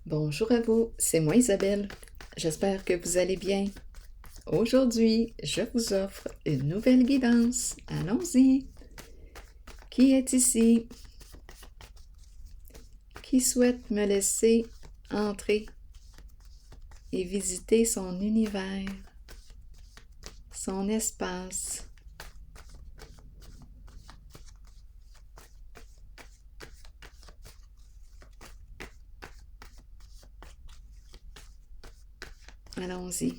Bonjour à vous, c'est moi Isabelle. J'espère que vous allez bien. Aujourd'hui, je vous offre une nouvelle guidance. Allons-y. Qui est ici? Qui souhaite me laisser entrer et visiter son univers, son espace? Allons-y.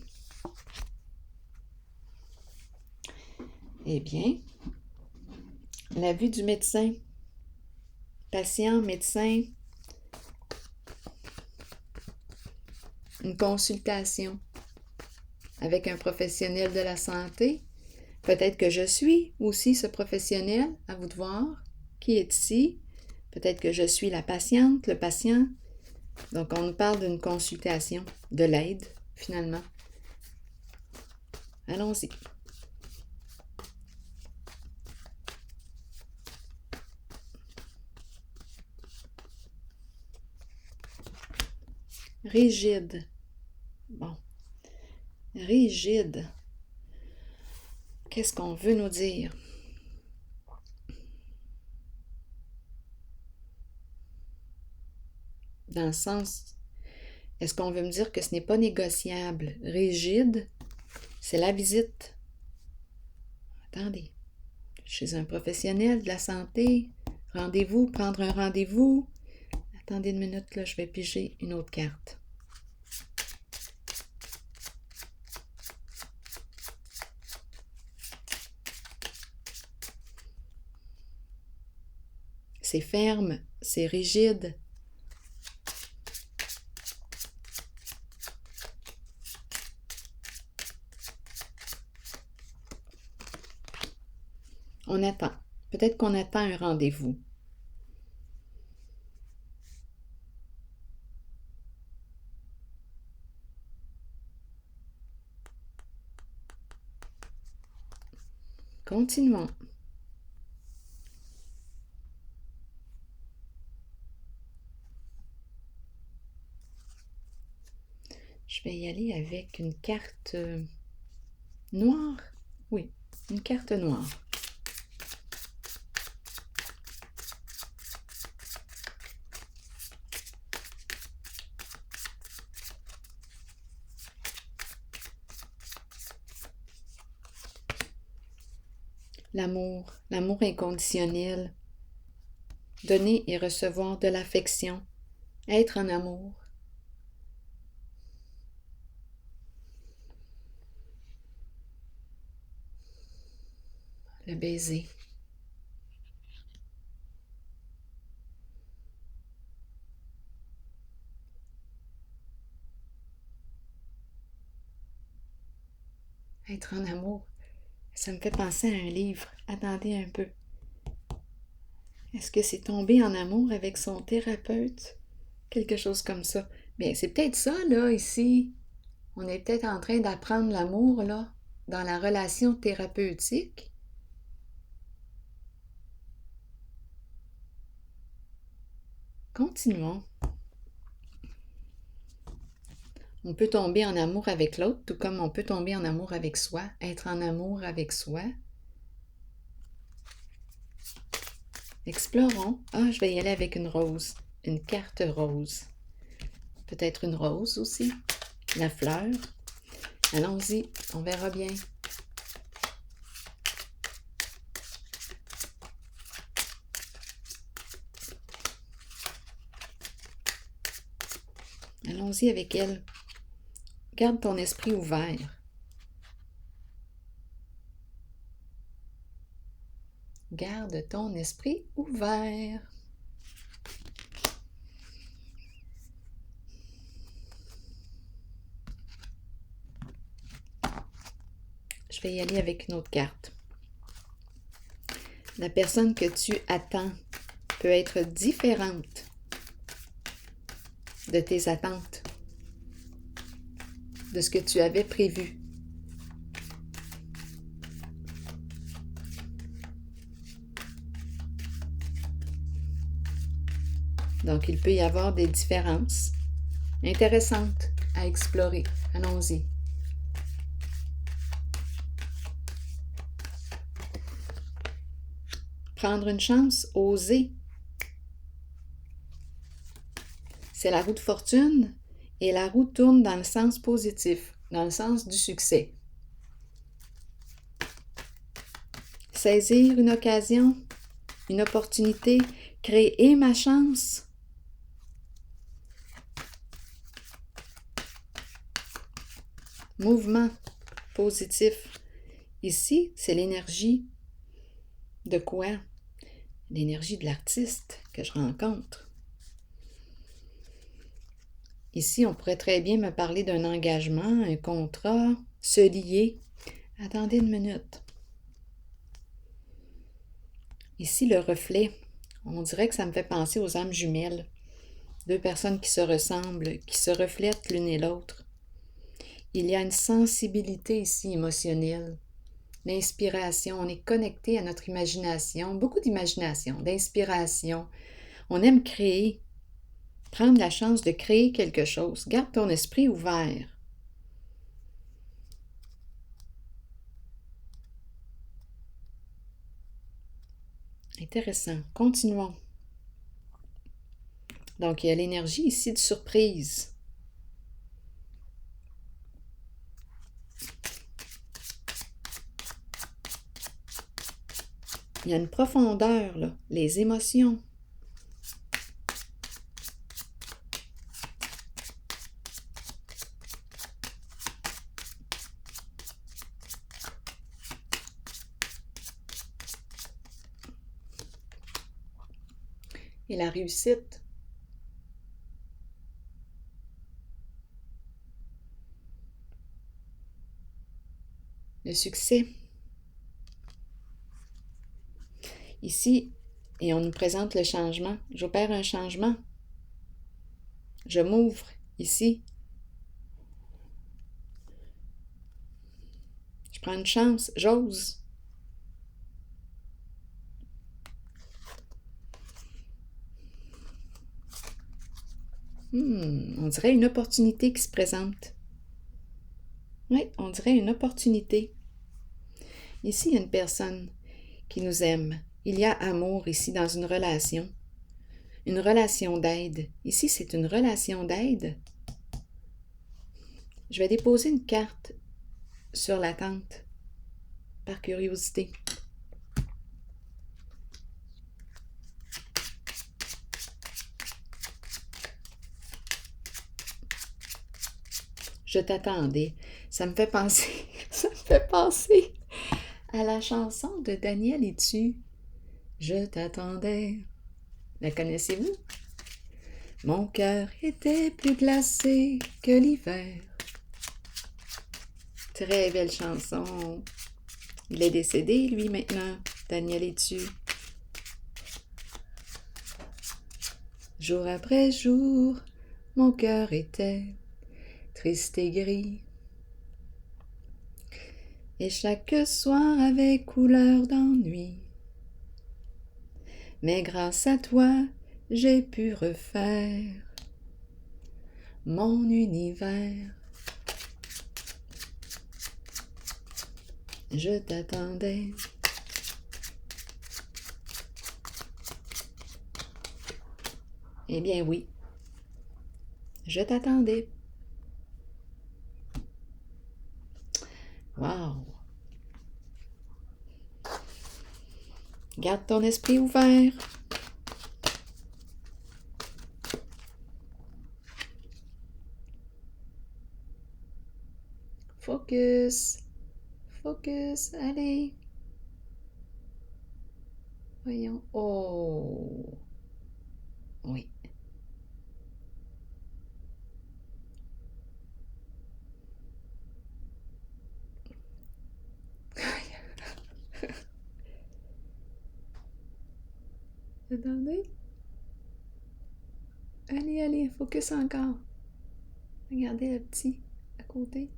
Eh bien, la vue du médecin, patient, médecin, une consultation avec un professionnel de la santé. Peut-être que je suis aussi ce professionnel, à vous de voir, qui est ici. Peut-être que je suis la patiente, le patient. Donc, on nous parle d'une consultation, de l'aide, finalement. Allons-y. Rigide. Bon. Rigide. Qu'est-ce qu'on veut nous dire? Dans le sens, est-ce qu'on veut me dire que ce n'est pas négociable? Rigide, c'est la visite. Attendez, chez un professionnel de la santé, rendez-vous, prendre un rendez-vous. Attendez une minute, là, je vais piger une autre carte. C'est ferme, c'est rigide. On attend. Peut-être qu'on attend un rendez-vous. Continuons. Je vais y aller avec une carte noire. Oui, une carte noire. L'amour, l'amour inconditionnel. Donner et recevoir de l'affection. Être en amour. Le baiser. Être en amour. Ça me fait penser à un livre. Attendez un peu. Est-ce que c'est tomber en amour avec son thérapeute? Quelque chose comme ça. Bien, c'est peut-être ça, là, ici. On est peut-être en train d'apprendre l'amour, là, dans la relation thérapeutique. Continuons. On peut tomber en amour avec l'autre, tout comme on peut tomber en amour avec soi, être en amour avec soi. Explorons. Ah, je vais y aller avec une rose, une carte rose. Peut-être une rose aussi, la fleur. Allons-y, on verra bien. Allons-y avec elle. Garde ton esprit ouvert. Garde ton esprit ouvert. Je vais y aller avec une autre carte. La personne que tu attends peut être différente de tes attentes, de ce que tu avais prévu. Donc, il peut y avoir des différences intéressante à explorer. Allons-y. Prendre une chance, oser. C'est la roue de fortune et la roue tourne dans le sens positif, dans le sens du succès. Saisir une occasion, une opportunité, créer ma chance. Mouvement positif. Ici, c'est l'énergie de quoi? L'énergie de l'artiste que je rencontre. Ici, on pourrait très bien me parler d'un engagement, un contrat, se lier. Attendez une minute. Ici, le reflet, on dirait que ça me fait penser aux âmes jumelles. Deux personnes qui se ressemblent, qui se reflètent l'une et l'autre. Il y a une sensibilité ici émotionnelle, l'inspiration, on est connecté à notre imagination, beaucoup d'imagination, d'inspiration. On aime créer, prendre la chance de créer quelque chose. Garde ton esprit ouvert. Intéressant. Continuons. Donc, il y a l'énergie ici de surprise. Il y a une profondeur, là, les émotions. Et la réussite. Le succès. Ici, et on nous présente le changement. J'opère un changement. Je m'ouvre ici. Je prends une chance. J'ose. On dirait une opportunité qui se présente. Oui, on dirait une opportunité. Ici, il y a une personne qui nous aime. Il y a amour ici dans une relation. Une relation d'aide. Ici, c'est une relation d'aide. Je vais déposer une carte sur la tente, par curiosité. Je t'attendais. Ça me fait penser à la chanson de Daniel Etu. Je t'attendais. La connaissez-vous? Mon cœur était plus glacé que l'hiver. Très belle chanson. Il est décédé, lui, maintenant, Daniel Etu. Jour après jour, mon cœur était triste et gris. Et chaque soir avait couleur d'ennui. Mais grâce à toi, j'ai pu refaire mon univers. Je t'attendais. Eh bien oui, je t'attendais. Wow! Garde ton esprit ouvert. Focus. Focus. Allez. Voyons. Oh! Oui. Attendez. Allez, allez, focus encore. Regardez le petit à côté.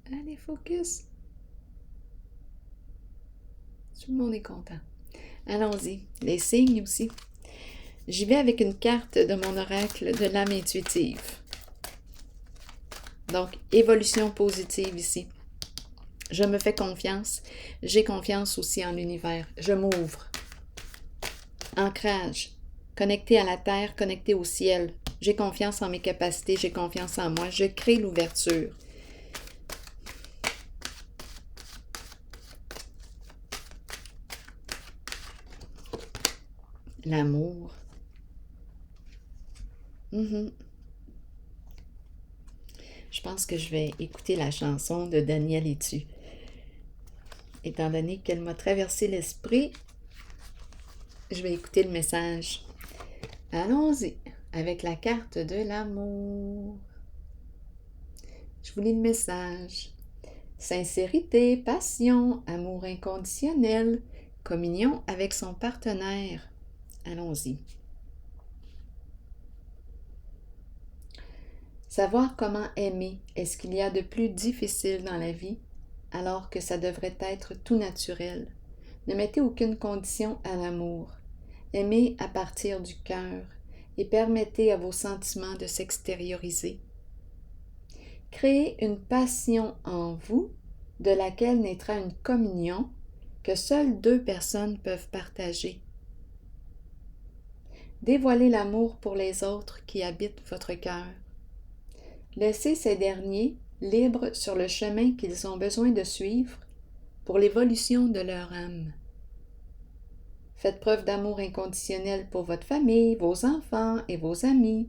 Allez, focus. Tout le monde est content. Allons-y. Les signes aussi. J'y vais avec une carte de mon oracle de l'âme intuitive. Donc, évolution positive ici. Je me fais confiance. J'ai confiance aussi en l'univers. Je m'ouvre. Ancrage. Connecté à la terre, connecté au ciel. J'ai confiance en mes capacités, j'ai confiance en moi. Je crée l'ouverture. L'amour. Je pense que je vais écouter la chanson de Daniel Etu. Étant donné qu'elle m'a traversé l'esprit, je vais écouter le message. Allons-y avec la carte de l'amour. Je vous lis le message. Sincérité, passion, amour inconditionnel, communion avec son partenaire. Allons-y. Savoir comment aimer est ce qu'il y a de plus difficile dans la vie, alors que ça devrait être tout naturel. Ne mettez aucune condition à l'amour. Aimez à partir du cœur et permettez à vos sentiments de s'extérioriser. Créez une passion en vous de laquelle naîtra une communion que seules deux personnes peuvent partager. Dévoilez l'amour pour les autres qui habitent votre cœur. Laissez ces derniers libres sur le chemin qu'ils ont besoin de suivre pour l'évolution de leur âme. Faites preuve d'amour inconditionnel pour votre famille, vos enfants et vos amis.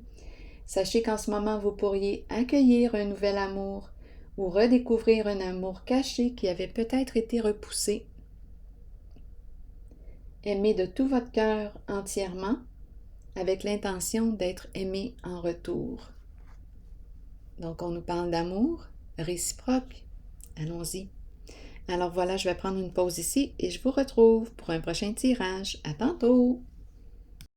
Sachez qu'en ce moment, vous pourriez accueillir un nouvel amour ou redécouvrir un amour caché qui avait peut-être été repoussé. Aimez de tout votre cœur entièrement avec l'intention d'être aimé en retour. Donc, on nous parle d'amour réciproque. Allons-y. Alors voilà, je vais prendre une pause ici et je vous retrouve pour un prochain tirage. À tantôt!